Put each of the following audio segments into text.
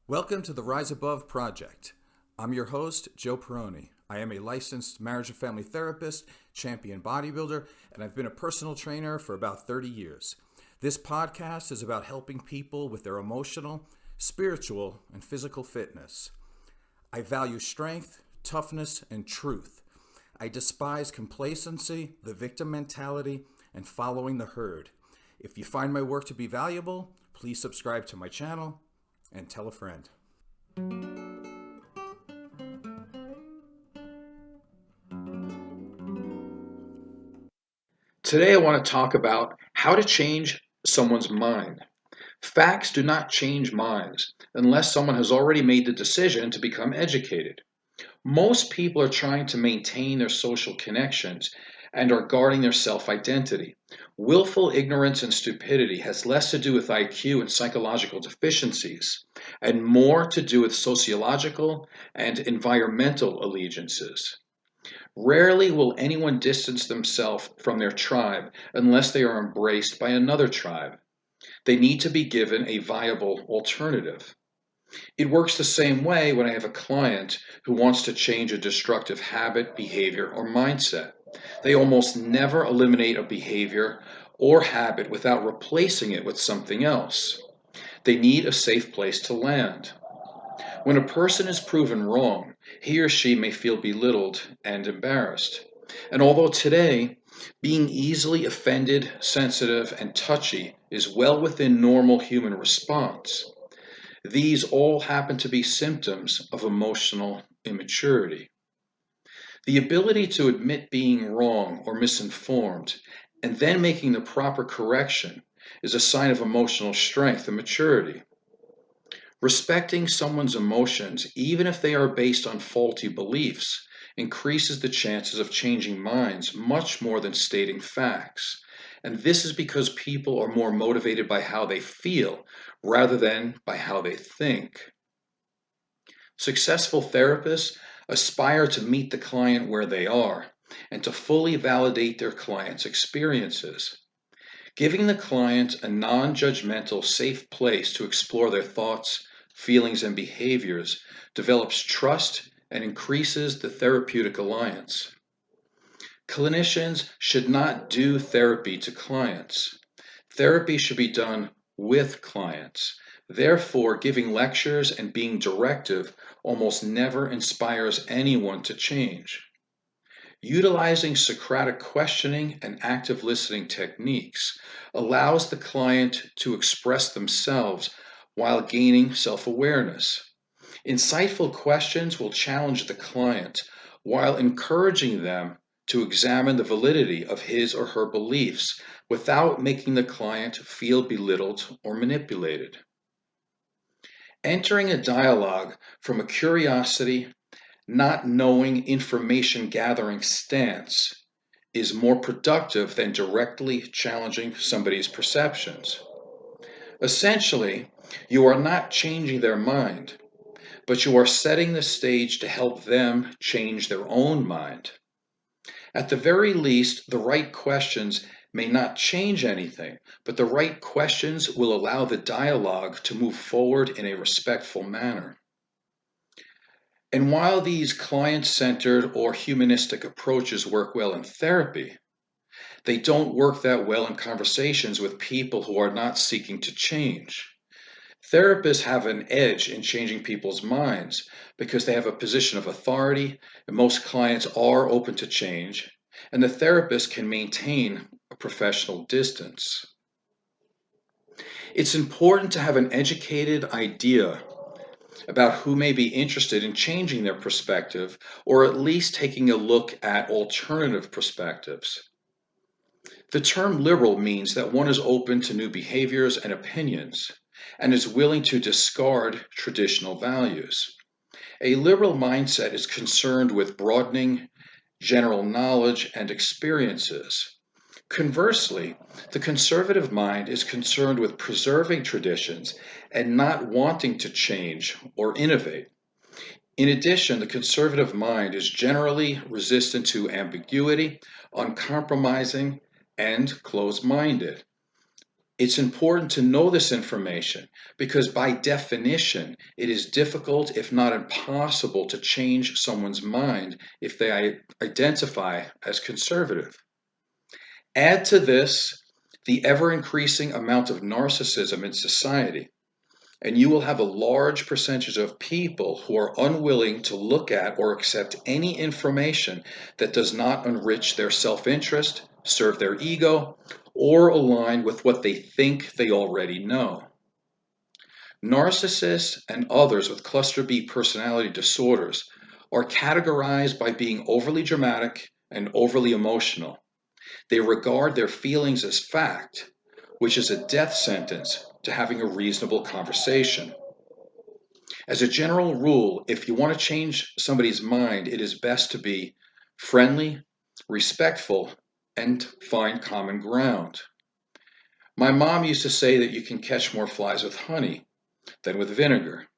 Welcome to the Rise Above Project. I'm your host, Joe Perroni. I am a licensed marriage and family therapist, champion bodybuilder, and I've been a personal trainer for about 30 years. This podcast is about helping people with their emotional, spiritual, and physical fitness. I value strength, toughness, and truth. I despise complacency, the victim mentality, and following the herd. If you find my work to be valuable, please subscribe to my channel and tell a friend. Today I want to talk about how to change someone's mind. Facts do not change minds unless someone has already made the decision to become educated. Most people are trying to maintain their social connections and are guarding their self-identity. Willful ignorance and stupidity has less to do with IQ and psychological deficiencies and more to do with sociological and environmental allegiances. Rarely will anyone distance themselves from their tribe unless they are embraced by another tribe. They need to be given a viable alternative. It works the same way when I have a client who wants to change a destructive habit, behavior, or mindset. They almost never eliminate a behavior or habit without replacing it with something else. They need a safe place to land. When a person is proven wrong, he or she may feel belittled and embarrassed. And although today, being easily offended, sensitive, and touchy is well within normal human response, these all happen to be symptoms of emotional immaturity. The ability to admit being wrong or misinformed and then making the proper correction is a sign of emotional strength and maturity. Respecting someone's emotions, even if they are based on faulty beliefs, increases the chances of changing minds much more than stating facts. And this is because people are more motivated by how they feel rather than by how they think. Successful therapists aspire to meet the client where they are and to fully validate their client's experiences. Giving the client a non judgmental, safe place to explore their thoughts, feelings, and behaviors develops trust and increases the therapeutic alliance. Clinicians should not do therapy to clients. Therapy should be done with clients. Therefore, giving lectures and being directive almost never inspires anyone to change. Utilizing Socratic questioning and active listening techniques allows the client to express themselves while gaining self-awareness. Insightful questions will challenge the client while encouraging them to examine the validity of his or her beliefs without making the client feel belittled or manipulated. Entering a dialogue from a curiosity, not knowing information gathering stance is more productive than directly challenging somebody's perceptions. Essentially, you are not changing their mind, but you are setting the stage to help them change their own mind. At the very least, the right questions may not change anything, but the right questions will allow the dialogue to move forward in a respectful manner. And while these client-centered or humanistic approaches work well in therapy, they don't work that well in conversations with people who are not seeking to change. Therapists have an edge in changing people's minds because they have a position of authority, and most clients are open to change, and the therapist can maintain a professional distance. It's important to have an educated idea about who may be interested in changing their perspective or at least taking a look at alternative perspectives. The term liberal means that one is open to new behaviors and opinions and is willing to discard traditional values. A liberal mindset is concerned with broadening general knowledge and experiences. Conversely, the conservative mind is concerned with preserving traditions and not wanting to change or innovate. In addition, the conservative mind is generally resistant to ambiguity, uncompromising, and closed minded. It's important to know this information because by definition, it is difficult, if not impossible, to change someone's mind if they identify as conservative. Add to this the ever-increasing amount of narcissism in society, and you will have a large percentage of people who are unwilling to look at or accept any information that does not enrich their self-interest, serve their ego, or align with what they think they already know. Narcissists and others with cluster B personality disorders are categorized by being overly dramatic and overly emotional. They regard their feelings as fact, which is a death sentence to having a reasonable conversation. As a general rule, if you want to change somebody's mind, it is best to be friendly, respectful, and find common ground. My mom used to say that you can catch more flies with honey than with vinegar.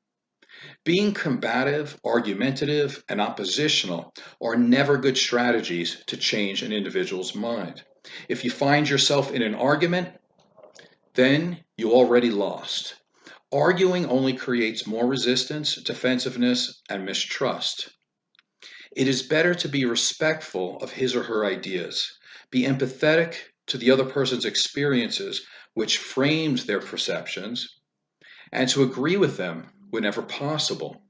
Being combative, argumentative, and oppositional are never good strategies to change an individual's mind. If you find yourself in an argument, then you already lost. Arguing only creates more resistance, defensiveness, and mistrust. It is better to be respectful of his or her ideas, be empathetic to the other person's experiences, which frames their perceptions, and to agree with them whenever possible.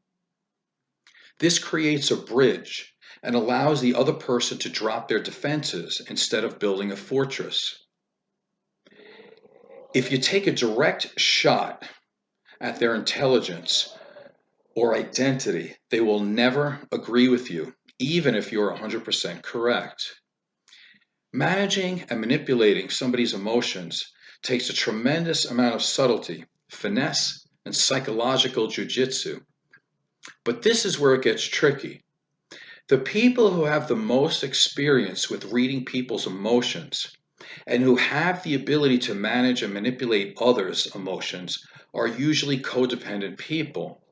This creates a bridge and allows the other person to drop their defenses instead of building a fortress. If you take a direct shot at their intelligence or identity, they will never agree with you, even if you're 100% correct. Managing and manipulating somebody's emotions takes a tremendous amount of subtlety, finesse, and psychological jujitsu. But this is where it gets tricky. The people who have the most experience with reading people's emotions and who have the ability to manage and manipulate others' emotions are usually codependent people.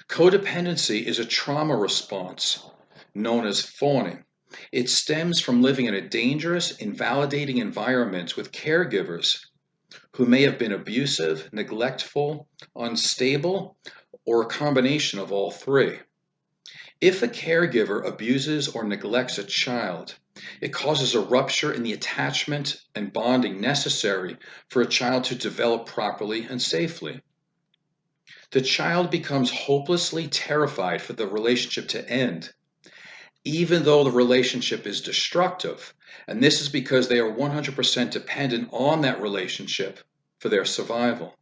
Codependency is a trauma response known as fawning. It stems from living in a dangerous, invalidating environment with caregivers who may have been abusive, neglectful, unstable, or a combination of all three. If a caregiver abuses or neglects a child, it causes a rupture in the attachment and bonding necessary for a child to develop properly and safely. The child becomes hopelessly terrified for the relationship to end, even though the relationship is destructive, and this is because they are 100% dependent on that relationship for their survival.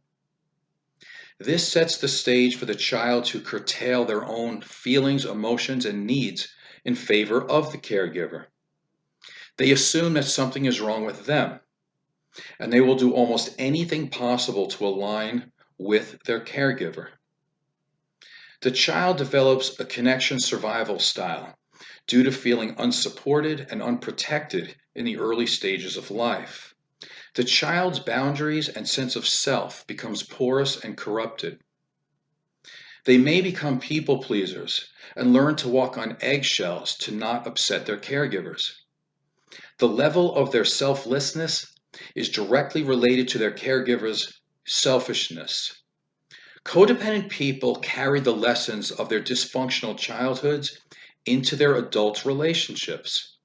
This sets the stage for the child to curtail their own feelings, emotions, and needs in favor of the caregiver. They assume that something is wrong with them, and they will do almost anything possible to align with their caregiver. The child develops a connection survival style due to feeling unsupported and unprotected in the early stages of life. The child's boundaries and sense of self becomes porous and corrupted. They may become people pleasers and learn to walk on eggshells to not upset their caregivers. The level of their selflessness is directly related to their caregiver's selfishness. Codependent people carry the lessons of their dysfunctional childhoods into their adult relationships.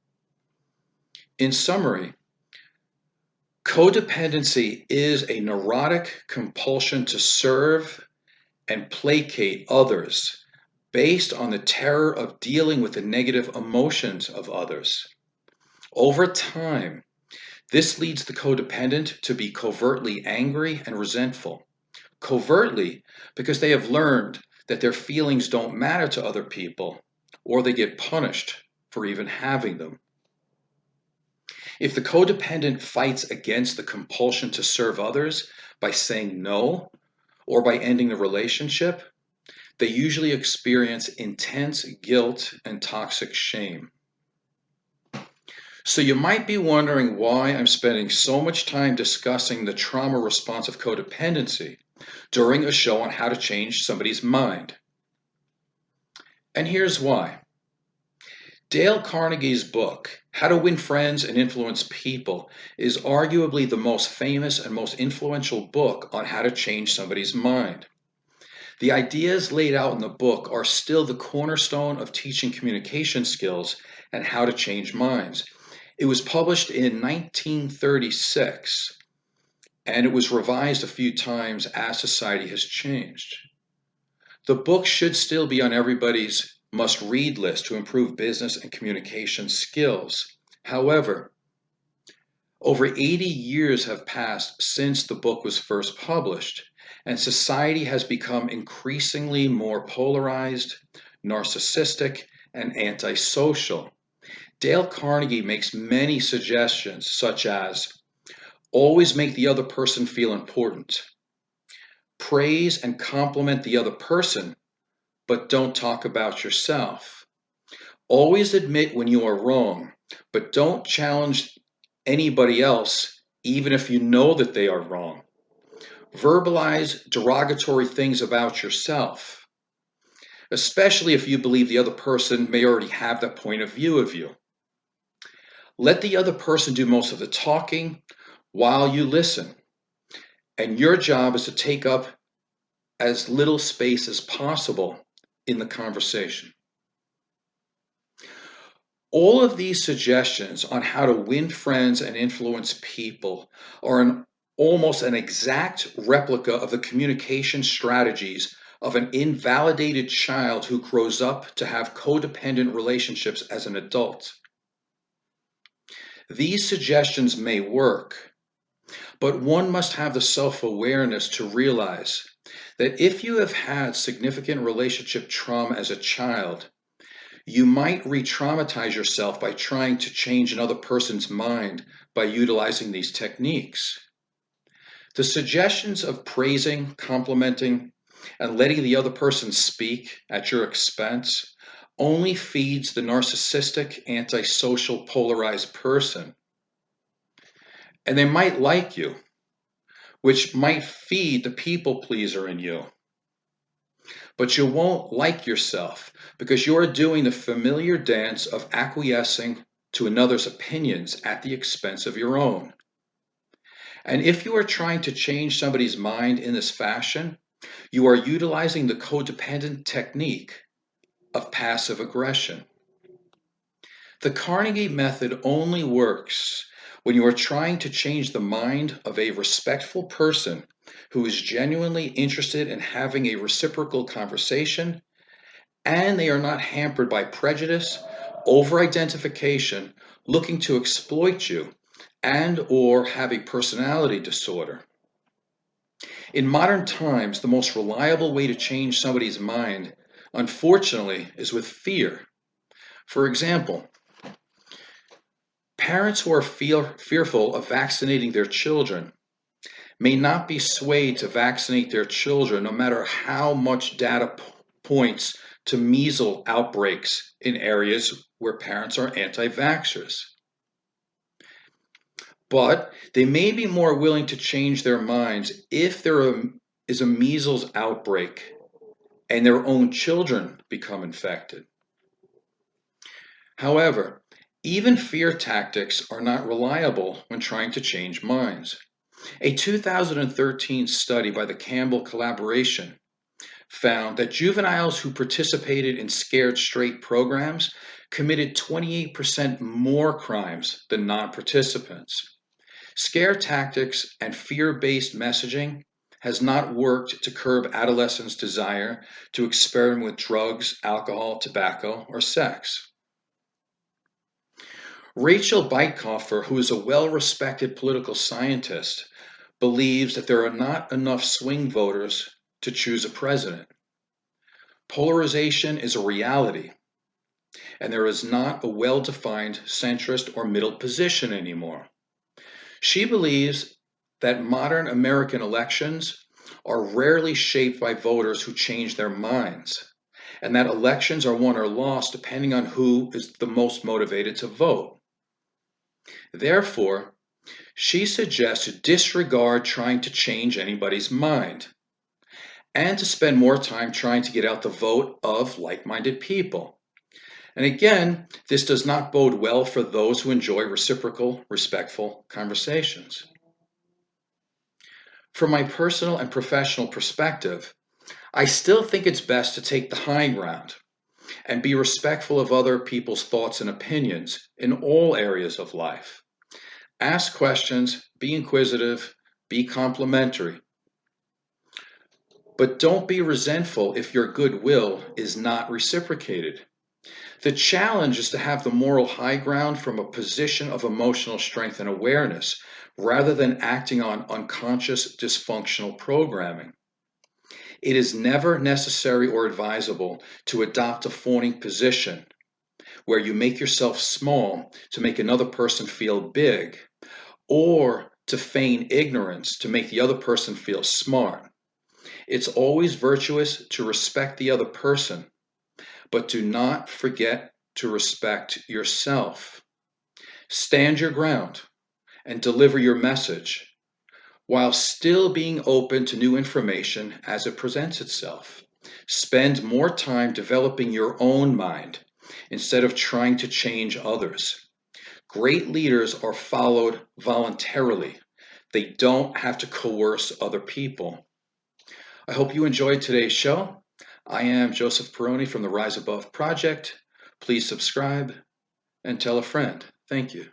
In summary, codependency is a neurotic compulsion to serve and placate others based on the terror of dealing with the negative emotions of others. Over time, this leads the codependent to be covertly angry and resentful. Covertly because they have learned that their feelings don't matter to other people, or they get punished for even having them. If the codependent fights against the compulsion to serve others by saying no or by ending the relationship, they usually experience intense guilt and toxic shame. So you might be wondering why I'm spending so much time discussing the trauma response of codependency during a show on how to change somebody's mind. And here's why. Dale Carnegie's book, How to Win Friends and Influence People is arguably the most famous and most influential book on how to change somebody's mind. The ideas laid out in the book are still the cornerstone of teaching communication skills and how to change minds. It was published in 1936 and it was revised a few times as society has changed. The book should still be on everybody's must read list to improve business and communication skills. However, over 80 years have passed since the book was first published, and society has become increasingly more polarized, narcissistic, and antisocial. Dale Carnegie makes many suggestions, such as always make the other person feel important, praise and compliment the other person, but don't talk about yourself. Always admit when you are wrong, but don't challenge anybody else, even if you know that they are wrong. Verbalize derogatory things about yourself, especially if you believe the other person may already have that point of view of you. Let the other person do most of the talking while you listen, and your job is to take up as little space as possible in the conversation. All of these suggestions on how to win friends and influence people are almost an exact replica of the communication strategies of an invalidated child who grows up to have codependent relationships as an adult. These suggestions may work, but one must have the self-awareness to realize that if you have had significant relationship trauma as a child, you might re-traumatize yourself by trying to change another person's mind by utilizing these techniques. The suggestions of praising, complimenting, and letting the other person speak at your expense only feeds the narcissistic, antisocial, polarized person. And they might like you, which might feed the people pleaser in you. But you won't like yourself because you're doing the familiar dance of acquiescing to another's opinions at the expense of your own. And if you are trying to change somebody's mind in this fashion, you are utilizing the codependent technique of passive aggression. The Carnegie method only works when you are trying to change the mind of a respectful person who is genuinely interested in having a reciprocal conversation, and they are not hampered by prejudice, over-identification, looking to exploit you, and or have a personality disorder. In modern times, the most reliable way to change somebody's mind, unfortunately, is with fear. For example, parents who are fearful of vaccinating their children may not be swayed to vaccinate their children no matter how much data points to measles outbreaks in areas where parents are anti-vaxxers. But they may be more willing to change their minds if there is a measles outbreak and their own children become infected. However, even fear tactics are not reliable when trying to change minds. A 2013 study by the Campbell Collaboration found that juveniles who participated in Scared Straight programs committed 28% more crimes than non-participants. Scare tactics and fear-based messaging has not worked to curb adolescents' desire to experiment with drugs, alcohol, tobacco, or sex. Rachel Beitkoffer, who is a well-respected political scientist, believes that there are not enough swing voters to choose a president. Polarization is a reality, and there is not a well-defined centrist or middle position anymore. She believes that modern American elections are rarely shaped by voters who change their minds, and that elections are won or lost depending on who is the most motivated to vote. Therefore, she suggests to disregard trying to change anybody's mind and to spend more time trying to get out the vote of like-minded people. And again, this does not bode well for those who enjoy reciprocal, respectful conversations. From my personal and professional perspective, I still think it's best to take the high ground and be respectful of other people's thoughts and opinions in all areas of life. Ask questions, be inquisitive, be complimentary. But don't be resentful if your goodwill is not reciprocated. The challenge is to have the moral high ground from a position of emotional strength and awareness rather than acting on unconscious dysfunctional programming. It is never necessary or advisable to adopt a fawning position where you make yourself small to make another person feel big, or to feign ignorance to make the other person feel smart. It's always virtuous to respect the other person, but do not forget to respect yourself. Stand your ground and deliver your message while still being open to new information as it presents itself. Spend more time developing your own mind instead of trying to change others. Great leaders are followed voluntarily. They don't have to coerce other people. I hope you enjoyed today's show. I am Joseph Perroni from the Rise Above Project. Please subscribe and tell a friend. Thank you.